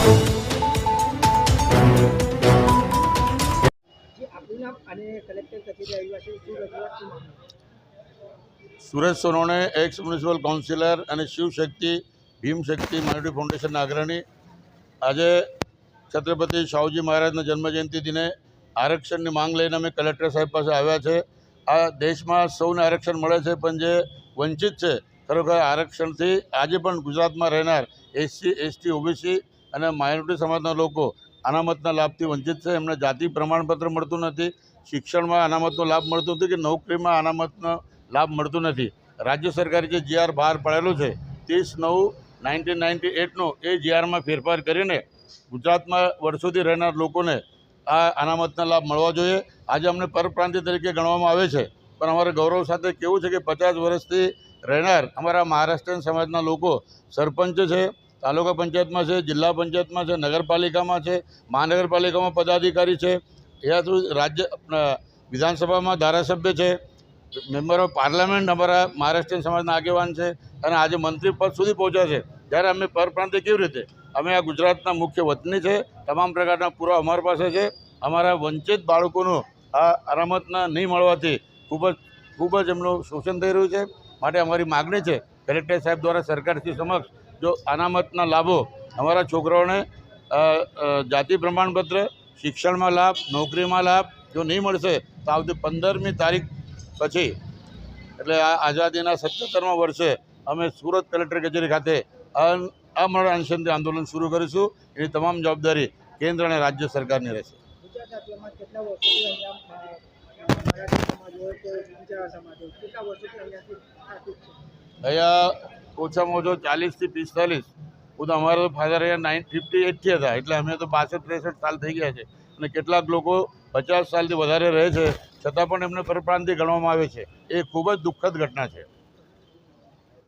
Suresh સોનોને x municipal councillor અને Shivshakti ભીમશક્તિ minority ફાઉન્ડેશનના અગ્રણી આજે છત્રપતિ શાહુજી મહારાજના જન્મજયંતિ દિને આરક્ષણની માંગ લઈને અમે કલેક્ટર સાહેબ પાસે આવ્યા છે. આ દેશમાં સૌને આરક્ષણ મળે છે, પણ જે વંચિત છે ખરેખર આરક્ષણથી આજે પણ ગુજરાતમાં રહેનાર એસસી એસટી ઓબીસી અને માઇનોરિટી સમાજના લોકો અનામતના લાભથી વંચિત છે. એમને જાતિ પ્રમાણપત્ર મળતું નથી, શિક્ષણમાં અનામતનો લાભ મળતો નથી કે નોકરીમાં અનામતનો લાભ મળતો નથી. રાજ્ય સરકારે જે જીઆર બહાર પાડેલું છે 30/9/1998નો એ જીઆરમાં ફેરફાર કરીને ગુજરાતમાં વર્ષોથી રહેનાર લોકોને આ અનામતના લાભ મળવા જોઈએ. આજે અમને પરપ્રાંતિય તરીકે ગણવામાં આવે છે, પણ અમારે ગૌરવ સાથે કહેવું છે કે 50 વર્ષથી રહેનાર અમારા મહારાષ્ટ્રીયન સમાજના લોકો સરપંચ છે, તાલુકા પંચાયતમાં છે, જિલ્લા પંચાયતમાં છે, નગરપાલિકામાં છે, મહાનગરપાલિકામાં પદાધિકારી છે, અહીંયા રાજ્ય વિધાનસભામાં ધારાસભ્ય છે, મેમ્બર ઓફ પાર્લામેન્ટ અમારા મહારાષ્ટ્રીયન સમાજના આગેવાન છે અને આજે મંત્રી પદ સુધી પહોંચ્યા છે. ત્યારે અમે પરપ્રાંતિય કેવી રીતે? અમે આ ગુજરાતના મુખ્ય વતની છે, તમામ પ્રકારના પુરાવા અમારી પાસે છે. અમારા વંચિત બાળકોનું આ અનામતના નહીં મળવાથી ખૂબ જ એમનું શોષણ થઈ રહ્યું છે. માટે અમારી માગણી છે કલેક્ટર સાહેબ દ્વારા સરકારશ્રી સમક્ષ જો અનામતના લાભો અમારા છોકરાઓને જાતિ પ્રમાણપત્ર, શિક્ષણમાં લાભ, નોકરીમાં લાભ જો નહીં મળશે તો આવતી 15મી તારીખ પછી એટલે આ આઝાદીના 77મા વર્ષે અમે સુરત કલેક્ટર કચેરી ખાતે અમરણ અનશન આંદોલન શરૂ કરીશું. એની તમામ જવાબદારી કેન્દ્ર અને રાજ્ય સરકારની રહેશે. અહીંયા ઓછામાં ઓછો 40 થી 45 હું તો અમારા ફાધર અહીંયા 58થી હતા, એટલે અમે તો 62-63 સાલ થઈ ગયા છે અને કેટલાક લોકો 50 સાલથી વધારે રહે છે છતાં પણ એમને પરપ્રાંતિય ગણવામાં આવે છે. એ ખૂબ જ દુઃખદ ઘટના છે.